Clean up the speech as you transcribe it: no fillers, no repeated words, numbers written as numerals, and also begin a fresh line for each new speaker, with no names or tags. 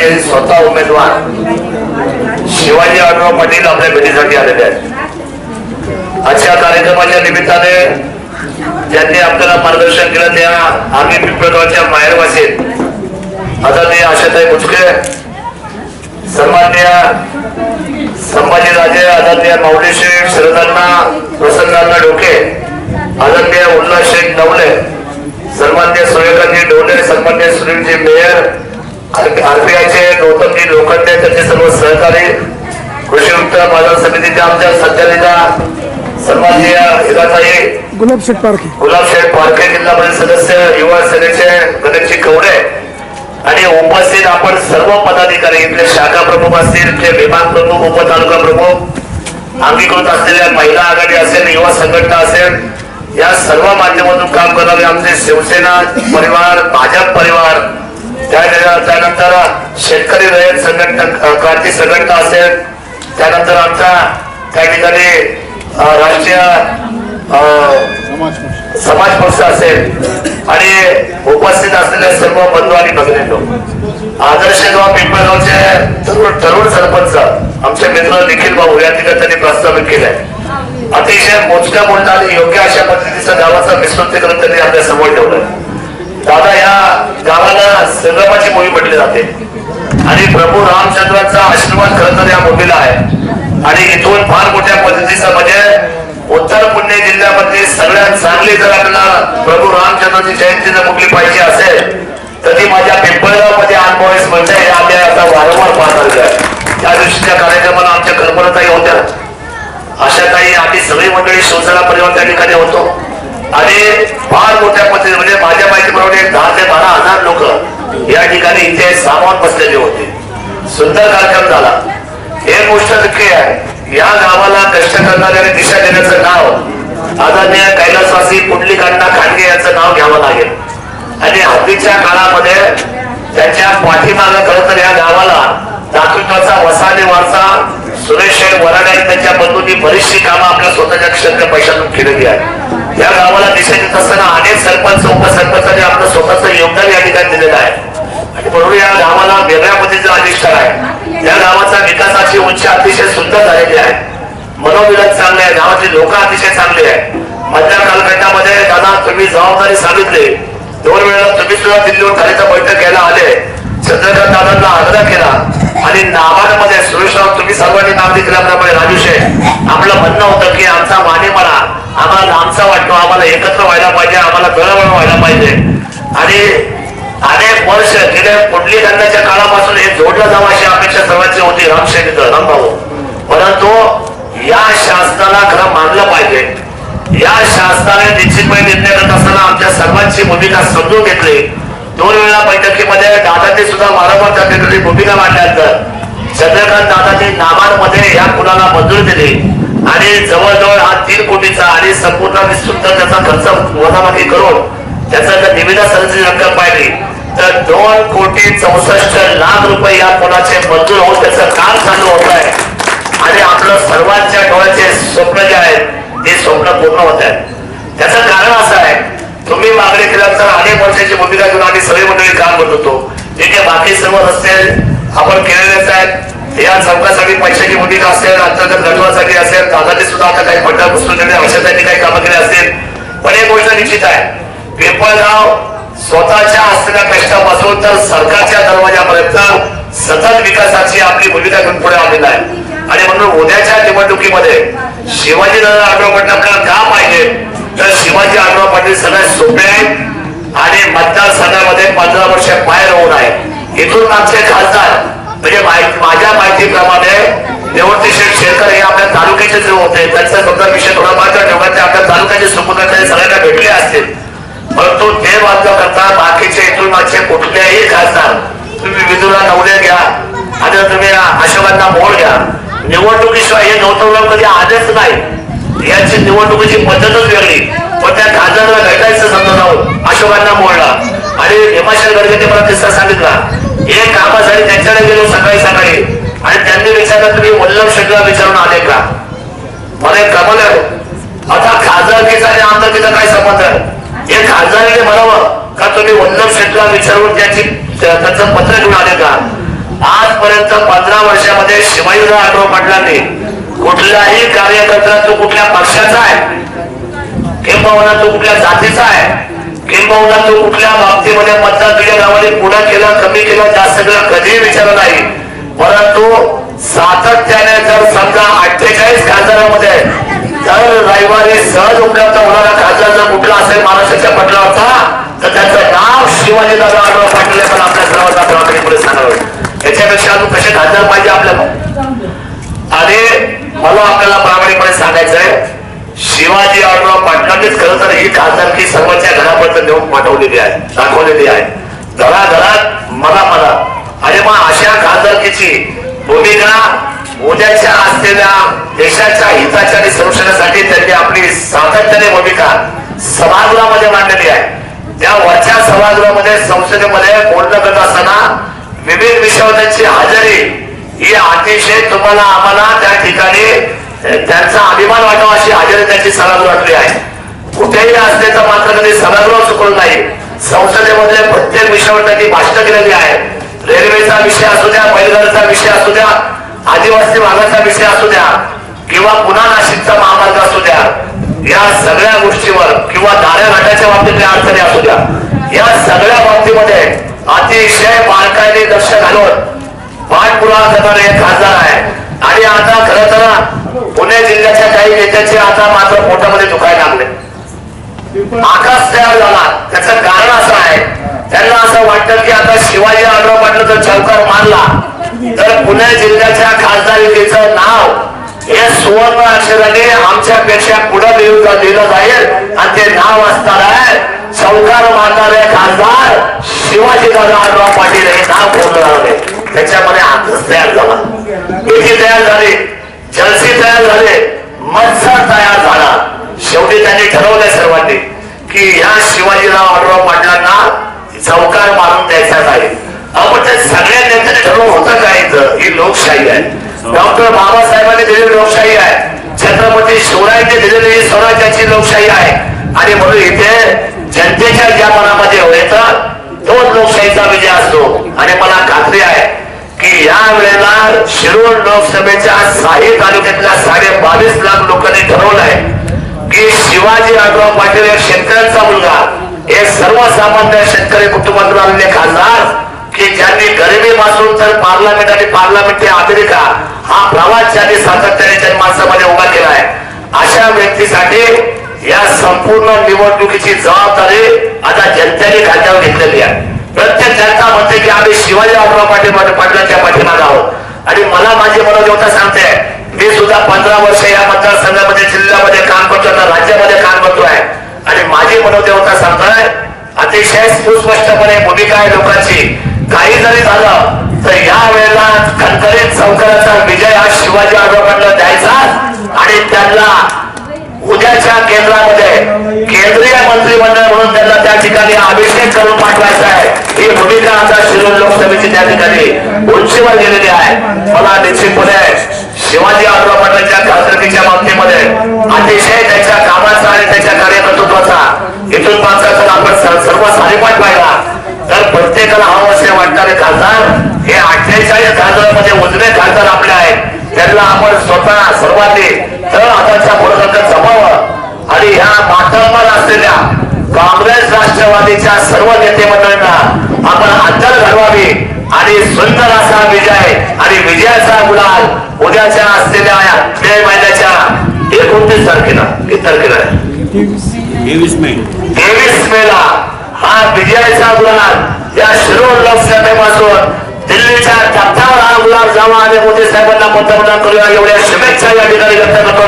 पक्षाचे स्वतः उमेदवार शिवाजी आढळराव पाटील आपल्या भेटीसाठी आलेले आहेत। आजच्या कार्यक्रमाच्या निमित्ताने ज्यांनी आपल्याला मार्गदर्शन केलं त्या आम्ही पिंपळगावच्या माहेरवासी आदरणीय आशाताई बुचके, सन्माननीय संभाजीराजे, आदरणीय माऊली शेठ, शरदांना प्रसन्नांना डोके, आदरणीय उल्हास शेठ नवले, सन्माननीय सूर्यकांतजी डोले, सन्माननीय सुनीलजी मेयर, आरपीआयचे गौतमजी लोखंडे, त्यांचे सर्व सहकारी, कृषी उत्तर बाजार समितीच्या आमच्या संचालिका सन्माननीय हिराताई
गुलाब शेठ
पारखे, जिल्हा परिषद सदस्य, युवा सेनेचे गणेशजी कवडे आणि उपस्थित आपण सर्व पदाधिकारी, इथले शाखा प्रमुख असतील, इथले विभाग प्रमुख, उपतालुका प्रमुख, अंगीकृत असलेल्या महिला आघाडी असेल, युवा संघटना असेल, या सर्व माध्यमातून काम करणारे आमचे शिवसेना परिवार, भाजप परिवार, त्यानंतर शेतकरी रयत संघटना, क्रांती संघटना असेल, त्यानंतर आमचा त्या ठिकाणी राष्ट्रीय समाज पक्ष असेल आणि उपस्थित असलेले सर्व बंधू आणि भगिनींनो, आदर्श गाव पिंपळगावचे तरुण सरपंच आमचे मित्र निखिल भाऊ या ठिकाणी त्यांनी प्रस्तावित केलाय। अतिशय मोजक्या बोलणारे योग्य अशा पद्धतीचं गावाचं विस्तृतीकरण त्यांनी आपल्या समोर ठेवलंय। दादा, या गावाला संगमाची भूमी म्हटली जाते आणि प्रभू रामचंद्रांचा आशीर्वाद खरं तर या भूमीला आहे आणि इथून फार मोठ्या पद्धतीचं म्हणजे उत्तर पुणे जिल्ह्यामध्ये सगळ्यात चांगली जर आपल्याला प्रभू रामचंद्रांची जयंती जर कुठली पाहिजे असेल तर ती माझ्या पिंपळगाव मध्ये अनुभवास म्हणजे आम्ही आता वारंवार पाहत आहे। त्या दिवशीच्या कार्यक्रमाला आमच्या कल्पनाताई होत्या, आशाताई, आम्ही सगळी मंडळी शिवसेना परिवार त्या ठिकाणी होतो आणि फार मोठ्या पद्धतीने म्हणजे माझ्या माहितीप्रमाणे 10 ते 12 हजार लोक या ठिकाणी इथे सामावून बसलेले होते। सुंदर कार्यक्रम झाला। एक गोष्ट नक्की आहे, या गावाला कष्ट करणाऱ्या आणि दिशा देण्याचं नाव आदरणीय कैलासवासी पुंडलिकांना खांडगे यांचं नाव घ्यावं लागेल आणि हल्लीच्या काळामध्ये त्यांच्या पाठीमागे खरं तर या गावाला दातृत्वाचा वसाने वारसा सुरेश वराडे आणि त्यांच्या बंधूंनी बरीचशी कामं आपल्या स्वतःच्या क्षण पैशातून केलेली आहे। या गावाला दिशा देत असताना अनेक सरपंच, उपसरपंचांनी आपलं स्वतःचं योगदान या ठिकाणी दिलेलं आहे आणि म्हणून या गावाला वेगळ्या पद्धतीचं अधिष्ठान आहे। या गावाचा विकासाची उंची अतिशय सुंदर झालेली आहे, मनोविलास चांगले आहे, गावाची लोक अतिशय चांगली आहे। मधल्या कालखंडामध्ये दादा तुम्ही जबाबदारी सांगितली, 2 वेळा तुम्ही सुद्धा दिल्लीवर खालीचा बैठक घ्यायला आले, चंद्रकांत दादांना आग्रह केला आणि नाबार्डमध्ये सुरेशराव तुम्ही सर्वांनी नाव दिल्याप्रमाणे राजूशे आपलं म्हणणं होतं की आमचा माने मला आम्हाला आमचा वाटतो, आम्हाला एकत्र व्हायला पाहिजे, आम्हाला दळवळ व्हायला पाहिजे आणि अनेक वर्ष गेले पुंडलिकांच्या काळापासून हे जोडलं जावं अशी अपेक्षा सर्वांची होती रामभाऊ, परंतु या शासनाला खरं मानलं पाहिजे। या शासनाने निश्चितपणे निर्णय करत असताना आमच्या सर्वांची भूमिका समजून घेतली। 2 वेळा बैठकीमध्ये दादांनी सुद्धा वारंवार त्या ठिकाणी भूमिका मांडल्यानंतर चंद्रकांत दादांनी नाबार्डमध्ये या कुणाला मंजुरी दिली आणि जवळजवळ हा 3 कोटीचा आणि संपूर्ण विस्तृत त्याचा खर्च वजाबाकी करून त्याचा जर निविदा सदस्याची रक्कम पाहिली तर 2,64,00,000 रुपये या पुलाचे मंजूर होऊन त्याचं काम चालू होत आहे आणि आपलं सर्वांच्या डोळ्याचे स्वप्न जे आहेत ते स्वप्न पूर्ण होत आहेत। त्याचं कारण असं आहे, तुम्ही मागणी केल्यानंतर अनेक वर्षाची भूमिका घेऊन आम्ही सगळी मंडळी काम करत होतो, जे काही बाकी सर्व रस्ते आपण केलेलेच आहेत। या चौकासाठी पैशाची भूमिका असेल, अंतर्गत गटवासाठी असेल, दादांनी सुद्धा आता काही फंडा पुस्तक दिले, औषधांनी काही कामं केली असतील, पण एक गोष्ट निश्चित आहे, पिंपळगाव स्वतःच्या असलेल्या कष्टापासून तर सरकारच्या दरवाजापर्यंत सतत विकासाची आपली भूमिका घेऊन पुढे आलेला आहे आणि म्हणून उद्याच्या निवडणुकीमध्ये शिवाजी आढळराव पाटील आपल्याला का पाहिजे तर शिवाजी आढळराव पाटील सगळ्यात सोपे आहेत आणि मतदारसंघामध्ये 15 वर्ष बाहेर होऊन आहे। इथून आमचे खासदार म्हणजे माझ्या माहितीप्रमाणे देवती शेरकर हे आपल्या तालुक्याचे जे होते त्यांचा फक्त विषय थोडा मात्र ठेवला, ते आपल्या तालुक्याचे सुपुत्र सगळ्यांना भेटले असतील, परंतु ते वाद करता बाकीचे इथून मागचे कुठल्याही खासदार तुम्ही विदुरा नवले घ्या आणि तुम्ही अशोकांना मोड घ्या, निवडणुकीशिवाय हे गौतमराव कधी आलेच नाही। याची निवडणुकीची पद्धतच वेगळी, पण त्या खासदाराला भेटायचं समजा जाऊन अशोकांना मोडला आणि हिमाचल गडकरी मला किस्सा सांगितला, एक कामासाठी त्यांच्याकडे गेलो सकाळी आणि त्यांनी विचारलं तुम्ही वल्लभ शेठला विचारून आले का? मला एक कमाल आहे, आता खासदारकीचा आणि आमदारकीचा काय संबंध आहे? हे खासदाराने म्हणावं का तुम्ही वल्लभ शेठला विचारून त्याचं पत्र घेऊन आले का? आजपर्यंत 15 वर्षामध्ये शिवाजीराव आढळराव पाटलांनी कुठल्याही कार्यकर्ता तो कुठल्या पक्षाचा आहे, किंबहुना तो कुठल्या जातीचा आहे, किंबहुना तो कुठल्या बाबतीमध्ये मतदान दिल्या गावाने पुढे केलं कमी केलं जास्त केलं कधीही विचारलं नाही. परंतु सातत्याने जर समजा 48 खासदारांमध्ये जर रविवारी सहज उपलब्ध होणारा खासदार जर कुठला असेल महाराष्ट्राच्या पटलावरचा तर त्याचं नाव शिवाजीराव आढळराव पाटील पण आपल्या सर्वांना प्रमाणे पुढे सांगावं. याच्यापेक्षा अजून कसे खासदार पाहिजे आपल्याला. आणि मला आपल्याला प्रामाणिकपणे सांगायचंय शिवाजी आढळराव पाटलांनीच खरं तर ही खासदारकी सर्वांच्या घरापर्यंत नेऊन पाठवलेली आहे, दाखवलेली आहे घराघरात मला आणि मग अशा खासदारकीची भूमिका उद्याच्या असलेल्या देशाच्या हिताच्या आणि संरक्षणासाठी त्यांनी आपली सातत्याने भूमिका सभागृहामध्ये मांडलेली आहे. त्या वरच्या सभागृहामध्ये संसदेमध्ये बोलणं करत असताना विविध विषयांची हजेरी ही अतिशय तुम्हाला आम्हाला त्या ठिकाणी त्यांचा अभिमान वाटावा अशी हजेरी त्यांची सभागृहातली आहे. कुठेही असले तर मात्र कधी सभागृह चुकवलं नाही. संसदेमध्ये प्रत्येक विषयावर त्यांनी भाषण केलेली आहे. रेल्वेचा विषय असू द्या, बैलगाडीचा विषय असू द्या, आदिवासी भागाचा विषय असू द्या किंवा पुन्हा नाशिकचा महामार्ग असू द्या, या सगळ्या गोष्टीवर किंवा दाऱ्या घाटाच्या बाबतीतल्या अडचणी असू द्या, या सगळ्या बाबतीमध्ये अतिशय बारकाईने लक्ष घालून पाठपुरावा करणारे एक खासदार आहे. आणि आता खरं तर पुणे जिल्ह्याच्या काही नेत्यांचे आता मात्र पोटामध्ये दुखायला लागले. आकाश तयार झाला. त्याचं कारण असं आहे, त्यांना असं वाटतं की आता शिवाजी आढळराव पाटील जर चौकार मारला तर पुणे जिल्ह्याच्या खासदारकीचं नाव हे सुवर्ण अक्षराने आमच्यापेक्षा पुढे लिहिलं जाईल आणि ते नाव असणार आहे चौकार मारणारे खासदार शिवाजीराव आढळराव पाटील हे नाव बोललं आहे. त्याच्यामध्ये आकाश तयार झाला, पेटी तयार झाली, जलसी तयार झाले, मत्सर तयार झाला. शेवटी त्यांनी ठरवलंय सर्वांनी की या शिवाजीराव आढळराव पाटलांना चौकार मारून द्यायचा आहे. आपण ते सगळ्या नेत्यांनी ठरवून होतं काय, ही लोकशाही आहे. डॉक्टर बाबासाहेबांनी दिलेली लोकशाही आहे, छत्रपती शिवरायांनी दिलेली ही स्वराज्याची लोकशाही आहे. आणि म्हणून इथे जनतेच्या ज्या मनामध्ये येतं तोच लोकशाहीचा विजय असतो. आणि मला खात्री आहे की या वेळेला शिरूर लोकसभेच्या 6 तालुक्यातल्या 22.5 लाख लोकांनी ठरवलंय की शिवाजी आढळराव पाटील एक शेतकऱ्यांचा मुलगा, एक सर्वसामान्य शेतकरी कुटुंबातून आलेले खासदार की ज्यांनी गरिबीपासून तर पार्लमेंट आणि पार्लमेंट ते अमेरिका हा प्रवास ज्यांनी सातत्याने जनमानसामध्ये उभा केला आहे, अशा व्यक्तीसाठी या संपूर्ण निवडणुकीची जबाबदारी आता जनतेने खात्यावर घेतलेली आहे. प्रत्येक जनता म्हणते की आम्ही शिवाजी आढळराव पाटलांच्या पाठीमागे आहोत. आणि मला माझी मनोदेवता सांगते, मी सुद्धा 15 वर्ष या मतदारसंघामध्ये जिल्ह्यामध्ये काम करतोय, राज्यामध्ये काम करतोय. आणि माझी मनोदेवता सांगतोय अतिशय सुस्पष्टपणे भूमिका आहे लोकांची. काही जरी झालं तर या वेळेला खणखणीत चौकाराचा विजय हा शिवाजी आढळराव पाटलांना द्यायचा आणि त्यांना उद्याच्या केंद्रामध्ये केंद्रीय मंत्रिमंडळ म्हणून त्यांना त्या ठिकाणी अभिषेक करून पाठवायचा आहे. ही भूमिका आता शिरूर लोकसभेची त्या ठिकाणी उंचीवर गेलेली आहे. मला निश्चितपणे शिवाजी आढळराव पाटलांच्या खासदारकीच्या बाबतीमध्ये अतिशय त्याच्या कामाचा आणि त्याच्या कार्यकर्तृत्वाचा इथून मागचा जर आपण सर्व सारीपाठ पाहिला तर प्रत्येकाला हवं असे वाटणारे खासदार हे 48 खासदारांमध्ये उजवे खासदार आपले आहेत. त्यांना आपण स्वतः सर्वांनी तर आताच्या पुढे जमावं आणि ह्या मातब्बर असलेल्या काँग्रेस राष्ट्रवादीच्या सर्व नेते मंडळींना आपण अंतर घडवावी आणि सुंदर असा विजय आणि विजयाचा गुलाल उद्याच्या असलेल्या मे महिन्याच्या 29 तारखेला किती तारखेला 23 मेला हा विजयाचा गुलाल या शिरूर लोकसभेपासून दिल्लीच्या तख्तावर हा गुलाब जावा आणि मोदी साहेबांना पंतप्रधान करूया एवढ्या शुभेच्छा या ठिकाणी व्यक्त करतो.